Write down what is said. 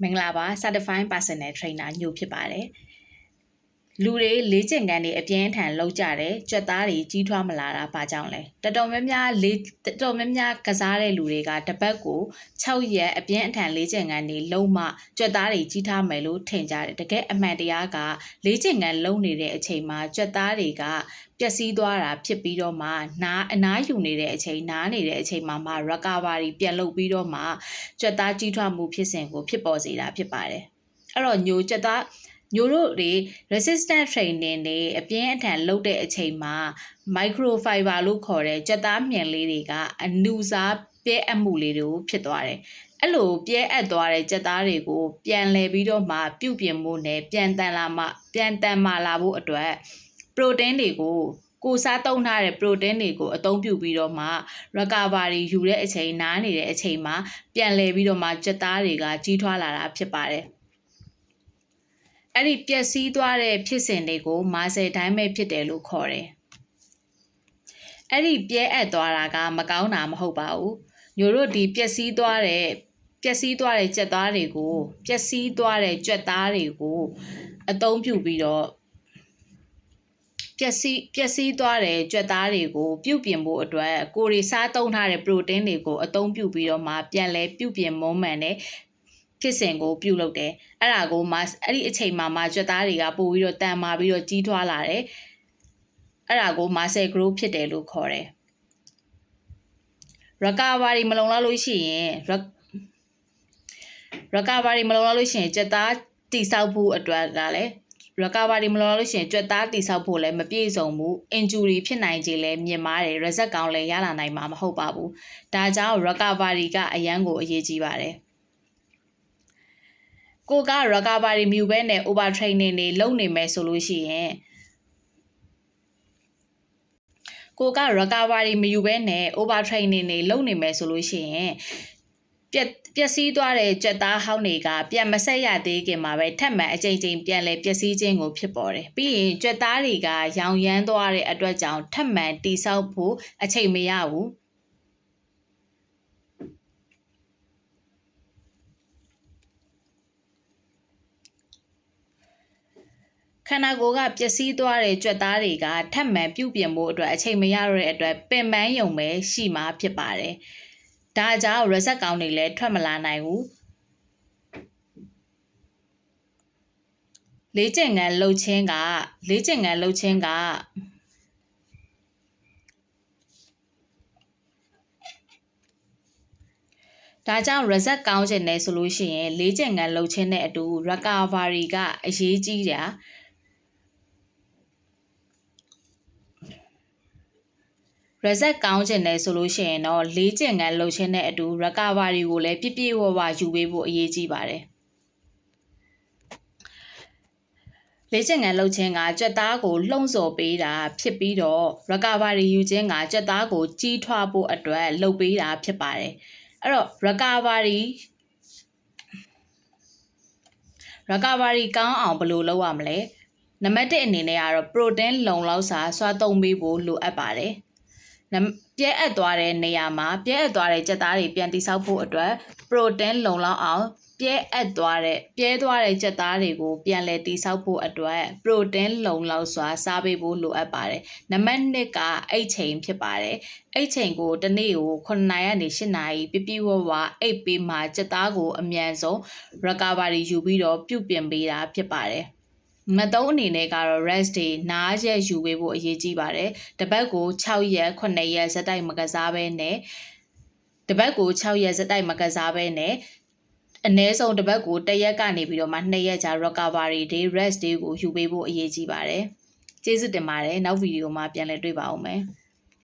မင်္ဂလာပါ Certified Personal Trainer ညို့ဖြစ်ပါတယ်လူတွေလေ့ကျင့်ခန်းတွေအပြင်းအထန်လုပ်ကြတယ်ကြွက်သားတွေကြီးထွားမလာတာဘာကြောင့်လဲတော်တော်များများကစားတဲ့လူတွေကတပတ်ကို6ရက်အပြင်းအထန်လေ့ကျင့်ခန်းတွေလုံးမှကြွက်သားတွေကြီးထွားမယ်လို့ထင်ကြတယ်တကယ်အမှန်တရားကလေ့ကျင့်ခန်းလုပ်နေတဲ့အချိန်မှာကြွက်သားတွေကပျက်စီးသွားတာဖြစ်ပြီးတော့မှအနားယူနေတဲ့အချိန်နားနေတဲ့အချိန်မှာ recovery ပြန်လုပ်ပြီးတော့မှကြွက်သားကြီးထွားမှုဖြစ်စဉ်ကိုဖြစ်ပေါ်စေတာဖြစ်ပါတယ်အဲ့တော့ညိုတို့တွေ resistant training တွေအပြင်းအထန်လုပ်တဲ့အချိန်မှာ microfiber လို့ခေါ်တဲ့ကြက်သားမြင်လေးတွေကအနုစားပြဲအပ်မှုလေးတွေဖြစ်သွားတယ်။အဲ့လိုပြဲအပ်သွားတဲ့ကြက်သားတွေကိုပြန်လဲပြီးတော့မှပြုပြင်မှုနဲ့ပြန်တန်မာလာဖို့အတွက် protein တွေကိုကိုစားသုံးထားတဲ့ protein တွေကိုအသုံးပြုပြီးတော့မှ recovery ယူတဲ့အချိန်နားနေတဲ့အချိန်မှာပြန်လဲပြီးတော့မှကြက်သားတွေကကြီးထွားလာတာဖြစ်ပါတယ်။အဲ့ဒီပျက်စီးသွားတဲ့ဖြစ်စဉ်တွေကိုမာဆယ်တိုင်းပဲဖြစ်တယ်လို့ခေါ်တယ်။အဲ့ဒီပြဲအပ်သွားတာကမကောင်းတာမဟုတ်ပါဘူး။ညိုတို့ဒီပျက်စီးသွားတဲ့ကြက်သားတွေကိုပျက်စီးသွားတဲ့ကြွက်သားတွေကိုအသုံးပြုပြီးတော့ပျက်စီးသွားတဲ့ကြွက်သားတွေကိုပြုပြင်ဖို့အတွက်ကိုယ်တွေစားသုံးထားတဲ့ protein တွေကိုအသုံးပြုပြီးတော့မှပြန်လဲပြုပြင်မွမ်းမံတဲ့ဖြစ်စဉ်ကိုပြုလုပ်တယ်အဲ့ဒါကိုအဲ့ဒီအချိန်မှာကြွက်သားတွေကပို့ပြီးတော့တန်မာပြီးတော့ကြီးထွားလာတယ်အဲ့ဒါကို muscle growth ဖြစ်တယ်လို့ခေါ်တယ် recovery မလုံလောက်လို့ရှိရင်ကြွက်သားတိဆောက်ဖို့အတွက်ကလည်း recovery မလုံလောက်လို့ရှိရင်ကြွက်သားတိဆောက်ဖို့လည်းမပြည့်စုံဘူး injury ဖြစ်နိုင်ခြေလည်းမြင့်မားတယ် result ကောင်းလည်းရလာနိုင်မှာမဟုတ်ပါဘူးဒါကြောင့် recovery ကအရန်ကိုအရေးကြီးပါတယ်ကိုက recovery မြူပဲနဲ့ over training တွေလုပ်နေမယ်ဆိုလို့ရှိရင်ကိုက recovery မယူပဲနဲ့ over training တွေလုပ်နေမယ်ဆိုလို့ရှိရင်ပျက်စီးသွားတဲ့ကြက်သားဟောင်းတွေကပြန်မဆက်ရသေးခင်မှာပဲထပ်မံအကြိမ်ကြိမ်ပြန်လဲပျက်စီးခြင်းကိုဖြစ်ပေါ်တယ်ပြီးရင်ကြက်သားတွေကရောင်ရမ်းသွားတဲ့အတွက်ကြောင့်ထပ်မံတိဆောက်ဖို့အချိန်မရဘူးခန္ဓာကိုယ်ကပျက်စီးသွားတဲ့ကြွက်သားတွေကထပ်မံပြုပြင်ဖို့အတွက်အချိန်မရတော့တဲ့အတွက်ပင်ပန်းယုံပဲရှိမှာဖြစ်ပါတယ်။ဒါကြောင့် result ကောင်းတွေလည်းထွက်မလာနိုင်ဘူး။လေ့ကျင့်ခန်းလှုပ်ခြင်းကဒါကြောင့် result ကောင်းခြင်းနဲ့ဆိုလို့ရှိရင်လေ့ကျင့်ခန်းလှုပ်ခြင်းနဲ့အတူ recovery ကအရေးကြီးတာresult ကောင်းခြင်းနဲ့ဆိုလို့ရှိရင်တော့လေ့ကျင့်ခန်းလှုပ်ခြင်းနဲ့အတူ recovery ကိုလည်းပြည့်ပြည့်ဝဝယူပေးဖို့အရေးကြီးပါတယ်လေ့ကျင့်ခန်းလှုပ်ခြင်းကကြွက်သားကိုလှုံ့ဆော်ပေးတာဖြစ်ပြီးတော့ recovery ယူခြင်းကကြွက်သားကိုကြီးထွားဖို့အတွက်လုပ်ပေးတာဖြစ်ပါတယ်အဲ့တော့ recovery ကောင်းအောင်ဘယ်လိုလုပ်ရမလဲနံပါတ်1အနေနဲ့ကတော့ protein လုံလောက်စွာစွာသုံးပေးဖို့လိုအပ်ပါတယ်ပြဲအပ်သွားတဲ့နေရာမှာပြဲအပ်သွားတဲ့ကြက်သားတွေပြန်တိဆောက်ဖို့အတွက် protein လုံလောက်အောင်ပြဲသွားတဲ့ကြက်သားတွေကိုပြန်လည်တိဆောက်ဖို့အတွက် protein လုံလောက်စွာစားပေးဖို့လိုအပ်ပါတယ်နံပါတ်2ကအိတ်ချိန်ဖြစ်ပါတယ်အိတ်ချိန်ကိုတစ်နေ့ကို9နာရီကနေ10နာရီပြည့်ဝအိတ်ပေးမှကြက်သားကိုအမြန်ဆုံး recovery ယူပြီးတော့ပြုပြင်ပေးတာဖြစ်ပါတယ်မတုံးအနေနဲ့ကတော့ rest day နားရက်ယူပေးဖို့အရေးကြီးပါတယ်တပတ်ကို6ရက်9ရက်ဇက်တိုက်မကစားဘဲနဲ့အနည်းဆုံးတပတ်ကို1ရက်ကနေပြီးတော့မှ2ရက်ကြာ recovery day rest day ကိုယူပေးဖို့အရေးကြီးပါတယ်ကျေးဇူးတင်ပါတယ်နောက်ဗီဒီယိုမှာပြန်လည်တွေ့ပါဦးမယ်